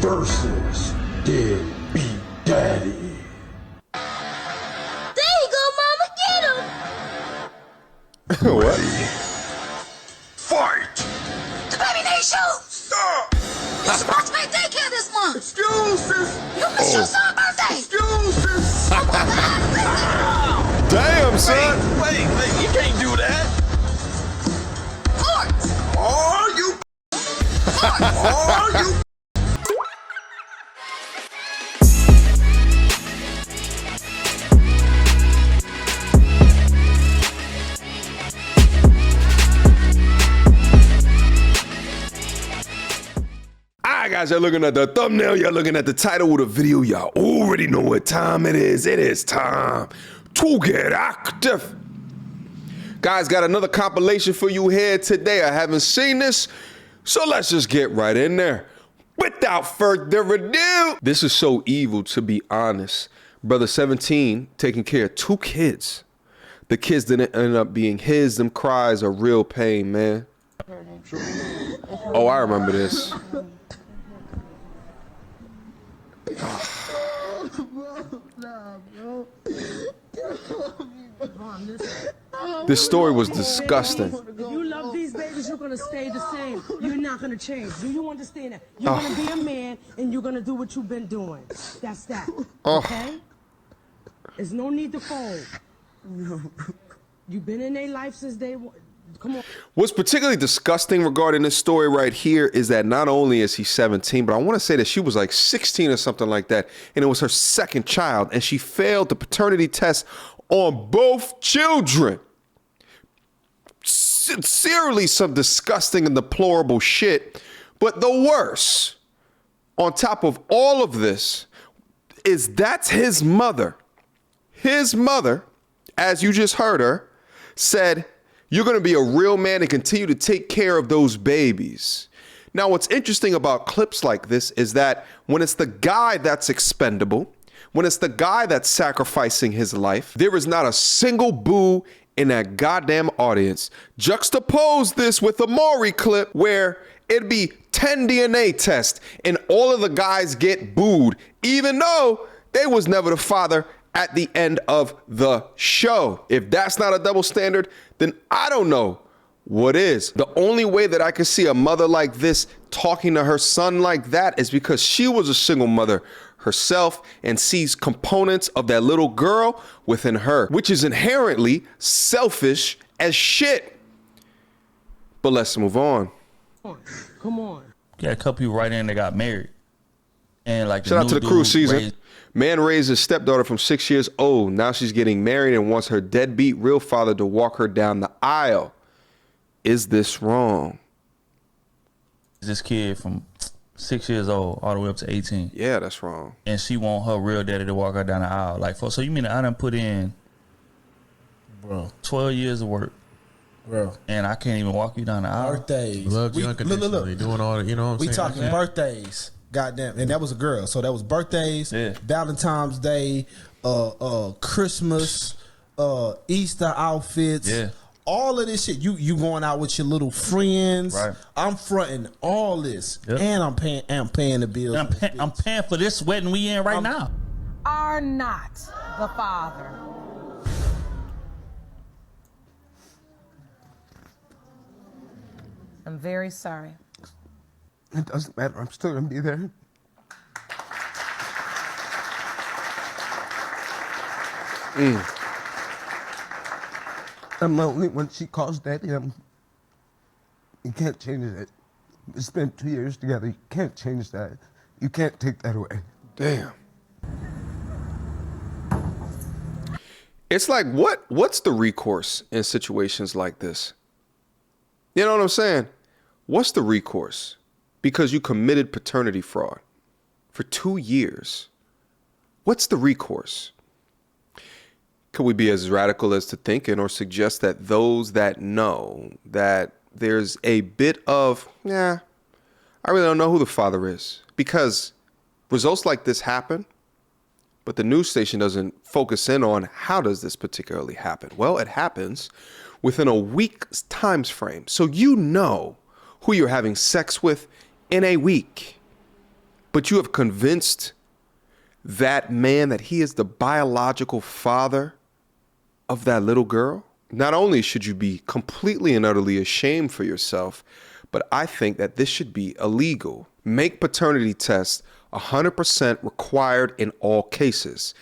versus Deadbeat Daddy. There you go, Mama. Get him. What? Fight! The baby needs shoes. Stop! You're supposed to pay daycare this month. Excuses! You missed your son's birthday. Excuses! Damn, son. Wait, you can't do that. Court. Are you? Are you? Alright, guys, you're looking at the thumbnail, you're looking at the title of the video, y'all already know what time it is. It is time to get active. Guys, got another compilation for you here today. I haven't seen this, so let's just get right in there. Without further ado, this is so evil, to be honest. Brother 17 taking care of 2 kids. The kids didn't end up being his. Them cries are real pain, man. Oh, I remember this. This story was disgusting. If you love these babies, you're gonna stay the same. You're not gonna change. Do you understand that? You're gonna be a man and you're gonna do what you've been doing. That's that. Okay? There's no need to fold. You've been in their life since day one. Come on. What's particularly disgusting regarding this story right here is that not only is he 17, but I want to say that she was like 16 or something like that, and it was her second child, and she failed the paternity test on both children. Sincerely, some disgusting and deplorable shit. But the worst, on top of all of this, is that's his mother. His mother, as you just heard her, said, "You're going to be a real man and continue to take care of those babies." Now, what's interesting about clips like this is that when it's the guy that's expendable, when it's the guy that's sacrificing his life, there is not a single boo in that goddamn audience. Juxtapose this with a Maury clip where it'd be 10 DNA tests and all of the guys get booed, even though they was never the father at the end of the show. If that's not a double standard, then I don't know what is. The only way that I could see a mother like this talking to her son like that is because she was a single mother herself and sees components of that little girl within her, which is inherently selfish as shit. But let's move on. Come on. Yeah, a couple people right in that got married. And like Shout out to the crew season. raised- Man raised his stepdaughter from 6 years old. Now she's getting married and wants her deadbeat real father to walk her down the aisle. Is this wrong? this kid from 6 years old all the way up to 18. Yeah, that's wrong. And she want her real daddy to walk her down the aisle. Like, so you mean I done put in, Bro, 12 years of work, bro. and I can't even walk you down the aisle? Birthdays. Loved you unconditionally, doing all, you know what I'm We saying? talking birthdays. Goddamn. And that was a girl. So that was birthdays, Yeah. Valentine's Day, Christmas, Easter outfits. Yeah. All of this shit. You going out with your little friends. Right. I'm fronting all this. Yep. And I'm paying the bills. I'm paying for this wedding we in right now. Are not the father. I'm very sorry. It doesn't matter. I'm still gonna be there. I'm lonely when she calls daddy. You can't change it. We spent 2 years together. You can't change that. You can't take that away. Damn. It's like, what's the recourse in situations like this? You know what I'm saying? What's the recourse? Because you committed paternity fraud for 2 years. What's the recourse? Could we be as radical as to thinking or suggest that those that know that there's a bit of, I really don't know who the father is, because results like this happen, but the news station doesn't focus in on how does this particularly happen? Well, it happens within a week's time frame. So you know who you're having sex with in a week, but but you have convinced that man that he is the biological father of that little girl? Not only should you be completely and utterly ashamed for yourself, but I think that this should be illegal. Make paternity tests 100% required in all cases.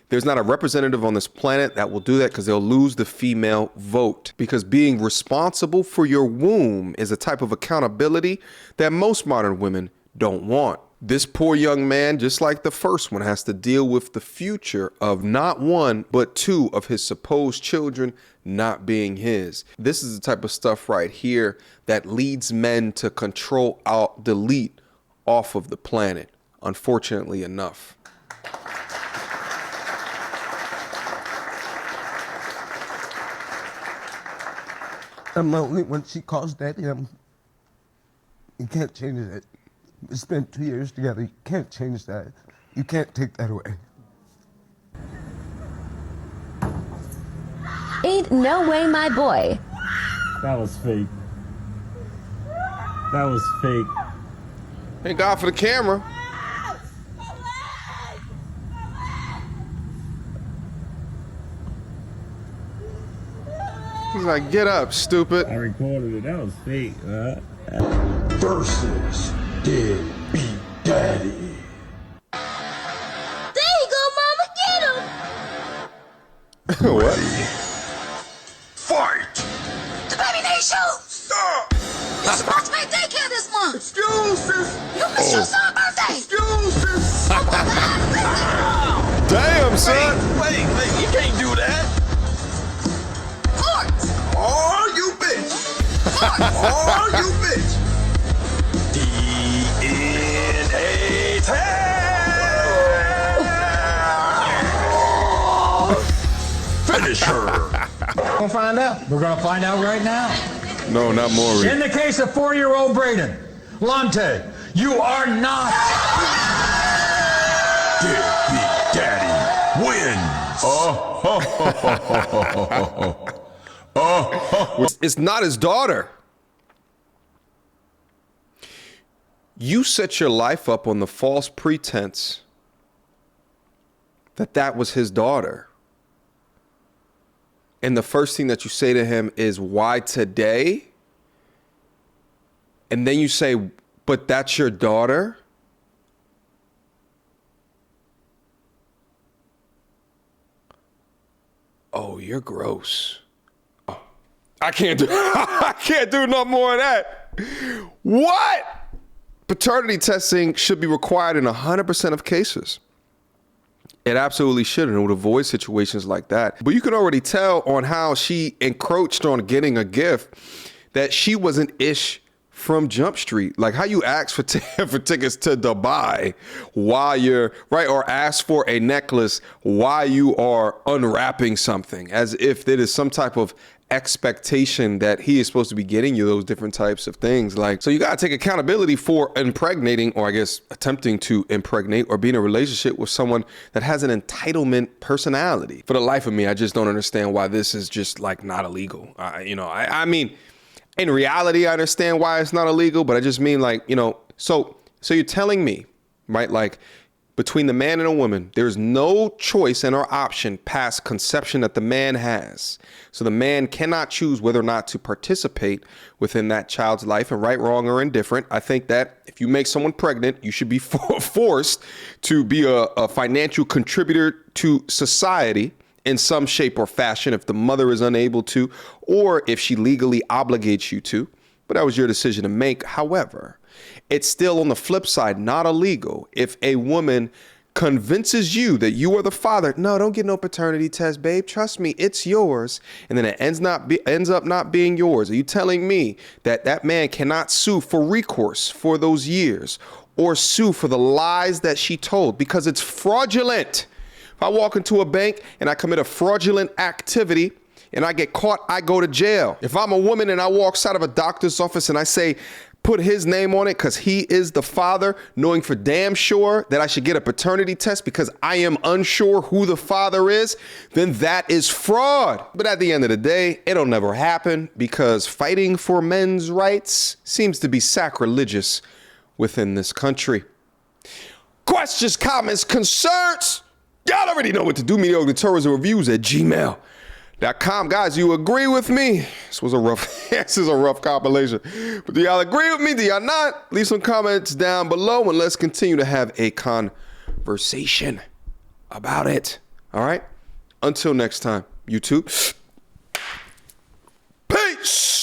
There's not a representative on this planet that will do that because they'll lose the female vote. Because being responsible for your womb is a type of accountability that most modern women don't want. This poor young man, just like the first one, has to deal with the future of not one, but two of his supposed children not being his. This is the type of stuff right here that leads men to control, alt, delete off of the planet, unfortunately enough. I'm lonely when she calls daddy. You can't change it. We spent 2 years together. You can't change that. You can't take that away. Ain't no way, my boy. That was fake. That was fake. Thank God for the camera. He's like, get up, stupid. I recorded it. That was fake. Versus Deadbeat Daddy. There you go, mama. Get him. What? Fight! The baby needs shoes. Stop! You're supposed to be daycare this month. Excuses! You missed your son's birthday. Excuses! Damn, son. Wait, you can't do that. Court. Oh, you bitch! Oh, you bitch! DNA test. Finish her! We'll find out. We're going to find out right now. No, not more. In the case of 4-year-old Braden, Lante, you are not. Deadbeat Daddy wins! It's not his daughter. You set your life up on the false pretense that that was his daughter. And the first thing that you say to him is, why today? And then you say, but that's your daughter? Oh, you're gross. Oh, I can't do I can't do no more of that. What? Paternity testing should be required in 100% of cases. It absolutely should, and it would avoid situations like that. But you can already tell on how she encroached on getting a gift that she wasn't ish from Jump Street. Like how you ask for for tickets to Dubai while you're right, or ask for a necklace while you are unwrapping something, as if there is some type of expectation that he is supposed to be getting you those different types of things. Like, so you got to take accountability for impregnating, or I guess attempting to impregnate, or be in a relationship with someone that has an entitlement personality. For the life of me, I just don't understand why this is just like not illegal. I mean, in reality, I understand why it's not illegal, but I just mean like, so you're telling me, right? Like, between the man and a woman, there's no choice and or option past conception that the man has. So the man cannot choose whether or not to participate within that child's life, and right, wrong, or indifferent. I think that if you make someone pregnant, you should be forced to be a financial contributor to society in some shape or fashion if the mother is unable to, or if she legally obligates you to. But that was your decision to make. However, it's still on the flip side not illegal if a woman convinces you that you are the father. No, don't get no paternity test, babe. Trust me, it's yours. And then it ends up not being yours. Are you telling me that that man cannot sue for recourse for those years, or sue for the lies that she told, because it's fraudulent? If I walk into a bank and I commit a fraudulent activity and I get caught, I go to jail. If I'm a woman and I walk outside of a doctor's office and I say, put his name on it because he is the father, knowing for damn sure that I should get a paternity test because I am unsure who the father is, then that is fraud. But at the end of the day, it'll never happen because fighting for men's rights seems to be sacrilegious within this country. Questions, comments, concerns? Y'all already know what to do. Mediocre Tourism Reviews at gmail.com. Guys, you agree with me? This is a rough compilation. But do y'all agree with me? Do y'all not? Leave some comments down below and let's continue to have a conversation about it. All right? Until next time, YouTube. Peace!